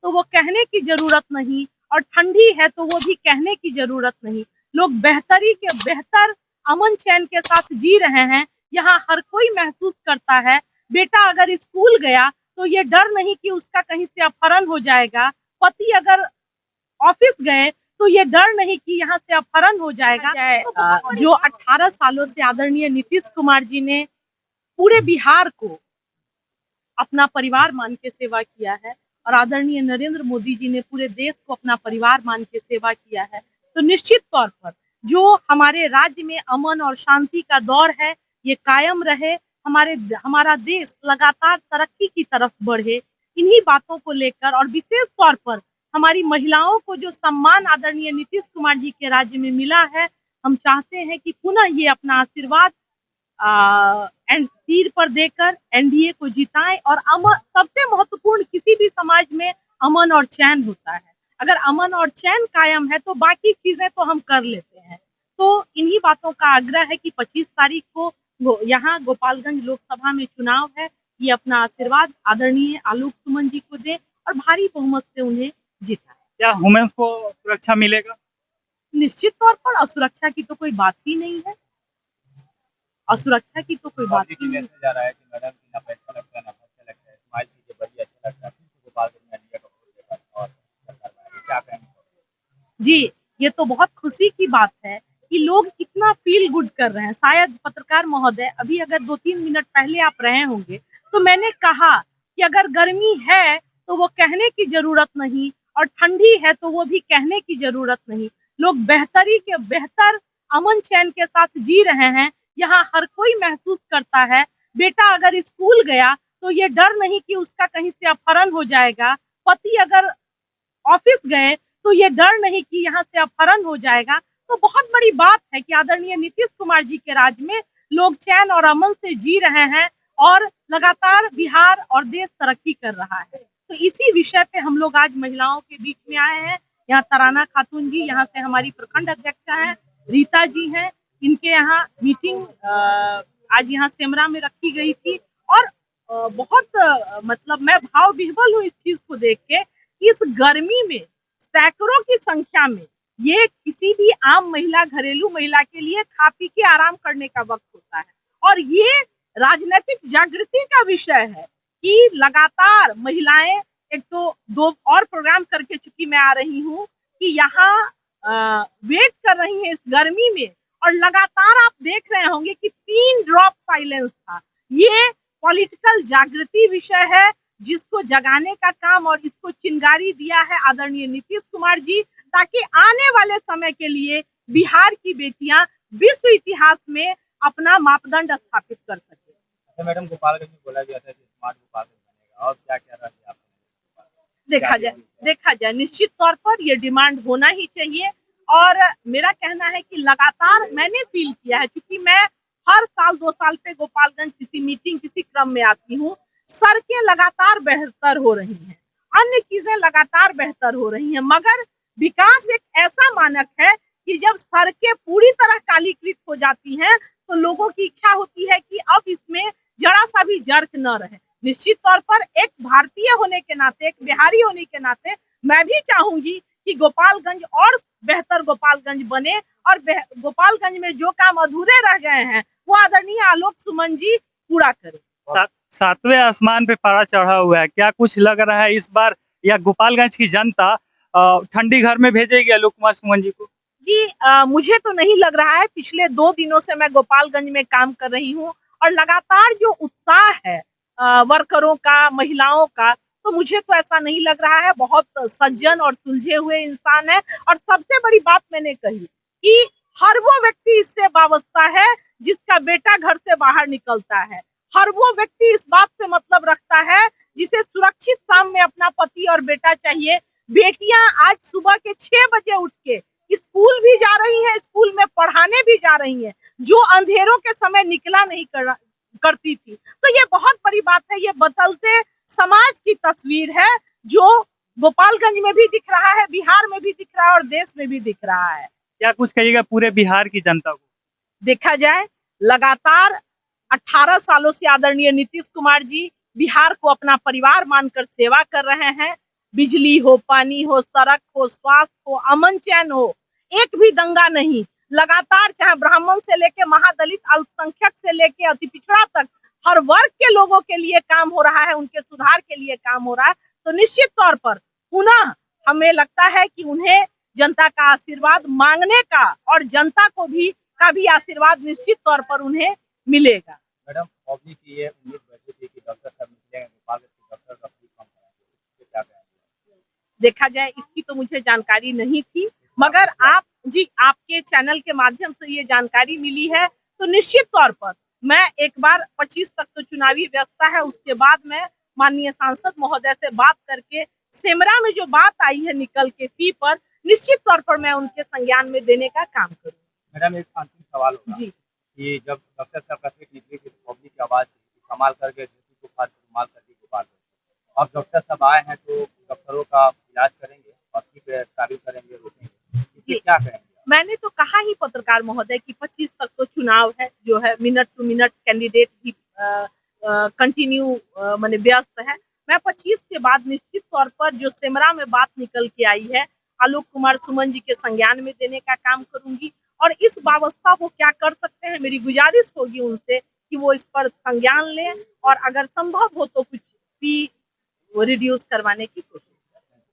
तो वो कहने की जरूरत नहीं, और ठंडी है तो वो भी कहने की जरूरत नहीं। लोग बेहतरी के बेहतर अमन चैन के साथ जी रहे हैं। यहाँ हर कोई महसूस करता है, बेटा अगर स्कूल गया तो ये डर नहीं कि उसका कहीं से अपहरण हो जाएगा, पति अगर ऑफिस गए तो ये डर नहीं कि यहाँ से अपहरण हो जाएगा। तो जो 18 सालों से आदरणीय नीतीश कुमार जी ने पूरे बिहार को अपना परिवार मान के सेवा किया है, और आदरणीय नरेंद्र मोदी जी ने पूरे देश को अपना परिवार मान के सेवा किया है, तो निश्चित तौर पर जो हमारे राज्य में अमन और शांति का दौर है ये कायम रहे, हमारा देश लगातार तरक्की की तरफ बढ़े। इन्हीं बातों को लेकर और विशेष तौर पर हमारी महिलाओं को जो सम्मान आदरणीय नीतीश कुमार जी के राज्य में मिला है, हम चाहते हैं कि पुनः ये अपना आशीर्वाद तीर पर देकर एनडीए को जिताएं। और अमन सबसे महत्वपूर्ण, किसी भी समाज में अमन और चैन होता है, अगर अमन और चैन कायम है तो बाकी चीजें तो हम कर लेते हैं। तो इन्हीं बातों का आग्रह है कि 25 तारीख को यहाँ गोपालगंज लोकसभा में चुनाव है, ये अपना आशीर्वाद आदरणीय आलोक सुमन जी को दे और भारी बहुमत से उन्हें जिताए। क्या वुमेन्स को सुरक्षा मिलेगा? निश्चित तौर पर असुरक्षा की तो कोई बात ही नहीं है, असुरक्षा की तो कोई बात ही नहीं जा रहा है कि मैडम बिना पैसा लगता है ना खर्चा लगता है, स्माइल कीजिए, बड़ी अच्छा लगता है, गोपालगंज में इंडिया का वोट देगा और सरकार में क्या कहेंगे? जी, ये तो बहुत खुशी की बात है कि लोग इतना फील गुड कर रहे हैं। शायद पत्रकार महोदय अभी अगर 2-3 मिनट पहले आप रहे होंगे तो मैंने कहा कि अगर गर्मी है तो वो कहने की जरूरत नहीं, और ठंडी है तो वो भी कहने की जरूरत नहीं। लोग बेहतरी के बेहतर अमन चैन के साथ जी रहे हैं। यहाँ हर कोई महसूस करता है, बेटा अगर स्कूल गया तो ये डर नहीं कि उसका कहीं से अपहरण हो जाएगा, पति अगर ऑफिस गए तो ये डर नहीं कि यहाँ से अपहरण हो जाएगा। तो बहुत बड़ी बात है कि आदरणीय नीतीश कुमार जी के राज में लोग चैन और अमन से जी रहे हैं, और लगातार बिहार और देश तरक्की कर रहा है। तो इसी विषय पे हम लोग आज महिलाओं के बीच में आए हैं। यहाँ तराना खातून जी, यहाँ से हमारी प्रखंड अध्यक्षा हैं, रीता जी हैं, इनके यहाँ मीटिंग आज यहाँ सेमरा में रखी गई थी। और बहुत मतलब मैं भाव विह्वल हूँ इस चीज को देख के, इस गर्मी में सैकड़ों की संख्या में ये किसी भी आम महिला, घरेलू महिला के लिए खा पी के आराम करने का वक्त होता है। और ये राजनीतिक जागृति का विषय है कि लगातार महिलाएं, एक तो 2 और प्रोग्राम करके चुकी मैं आ रही हूँ कि यहाँ वेट कर रही है इस गर्मी में, और लगातार आप देख रहे होंगे कि 3 ड्रॉप साइलेंस था। ये पॉलिटिकल जागृति विषय है जिसको जगाने का काम और इसको चिंगारी दिया है आदरणीय नीतीश कुमार जी, ताकि आने वाले समय के लिए बिहार की बेटियां विश्व इतिहास में अपना मापदंड स्थापित कर सके। अच्छा मैडम, गोपालगंज में बोला गया था कि स्मार्ट गोपालगंज बनेगा, और क्या क्या रही आप? देखा जाए निश्चित तौर पर ये डिमांड होना ही चाहिए। और मेरा कहना है कि लगातार मैंने फील किया है, क्योंकि मैं हर साल 2 साल पे गोपालगंज किसी मीटिंग, किसी क्रम में आती हूँ, सड़कें लगातार बेहतर हो रही हैं, अन्य चीजें लगातार बेहतर हो रही हैं, मगर विकास एक ऐसा मानक है कि जब सड़कें पूरी तरह कालीकृत हो जाती हैं तो लोगों की इच्छा होती है कि अब इसमें जरा सा भी जर्क न रहे। निश्चित तौर पर एक भारतीय होने के नाते, एक बिहारी होने के नाते मैं भी चाहूंगी कि गोपालगंज और बेहतर गोपालगंज बने, और गोपालगंज में जो काम अधूरे रह गए हैं वो आदरणीय आलोक सुमन जी पूरा करें। 7वें आसमान पे पारा चढ़ा हुआ है, क्या कुछ लग रहा है इस बार, या गोपालगंज की जनता ठंडी घर में भेजेगी आलोक कुमार सुमन जी को? जी मुझे तो नहीं लग रहा है। पिछले 2 दिनों से मैं गोपालगंज में काम कर रही हूँ, और लगातार जो उत्साह है वर्करों का, महिलाओं का, तो मुझे तो ऐसा नहीं लग रहा है। बहुत सज्जन और सुलझे हुए इंसान है। और सबसे बड़ी बात मैंने कही कि हर वो व्यक्ति इससे वाबस्ता है जिसका बेटा घर से बाहर निकलता है, हर वो व्यक्ति इस बात से मतलब रखता है जिसे सुरक्षित शाम में अपना पति और बेटा चाहिए। बेटियां आज सुबह के 6 बजे उठ के स्कूल भी जा रही हैं, स्कूल में पढ़ाने भी जा रही हैं, जो अंधेरों के समय निकला नहीं करती थी। तो ये बहुत बड़ी बात है, ये बदलते समाज की तस्वीर है जो गोपालगंज में भी दिख रहा है, बिहार में भी दिख रहा है और देश में भी दिख रहा है। क्या कुछ कहिएगा पूरे बिहार की जनता को? देखा जाए लगातार 18 सालों से आदरणीय नीतीश कुमार जी बिहार को अपना परिवार मानकर सेवा कर रहे हैं। बिजली हो, पानी हो, सड़क हो, स्वास्थ्य हो, अमन चैन हो, एक भी दंगा नहीं। लगातार चाहे ब्राह्मण से लेके महादलित, अल्पसंख्यक से लेके अति पिछड़ा तक हर वर्ग के लोगों के लिए काम हो रहा है, उनके सुधार के लिए काम हो रहा है। तो निश्चित तौर पर पुनः हमें लगता है कि उन्हें जनता का आशीर्वाद मांगने का और जनता को भी का भी आशीर्वाद निश्चित तौर पर उन्हें मिलेगा। मैडम, पब्लिक की ये उम्मीद बैठी थी कि डॉक्टर साहब निकलेंगे, गोपालगंज के डॉक्टर का फीस कम कराएंगे, इससे क्या कहेंगे? देखा जाए इसकी तो मुझे जानकारी नहीं थी, मगर आपके चैनल के माध्यम से ये जानकारी मिली है, तो निश्चित तौर पर मैं एक बार 25 तक तो चुनावी व्यवस्था है, उसके बाद मैं माननीय सांसद महोदय से बात करके सेमरा में जो बात आई है निकल के फी पर, निश्चित तौर पर मैं उनके संज्ञान में देने का काम करूँ। मैडम, एक अंतिम सवाल होगा जी कि जब डॉक्टर साहब का सीट निकली थी तो पब्लिक की आवाज़ थी कि कमाल कर गए, धोती को फाड़ के रुमाल कर दी गोपालगंज। अब डॉक्टर साहब आए हैं तो डॉक्टरों का इलाज करेंगे और ठीक तारीफ करेंगे, रोकेंगे, इससे क्या कहेंगे? मैंने तो कहा ही पत्रकार महोदय कि 25 तक तो चुनाव है, जो है मिनट टू मिनट कैंडिडेट भी कंटिन्यू माने व्यस्त है। मैं 25 के बाद निश्चित तौर पर जो सेमरा में बात निकल के आई है, आलोक कुमार सुमन जी के संज्ञान में देने का काम करूंगी। और इस व्यवस्था को क्या कर सकते हैं, मेरी गुजारिश होगी उनसे कि वो इस पर संज्ञान लें और अगर संभव हो तो कुछ फी रिड्यूस करवाने की कोशिश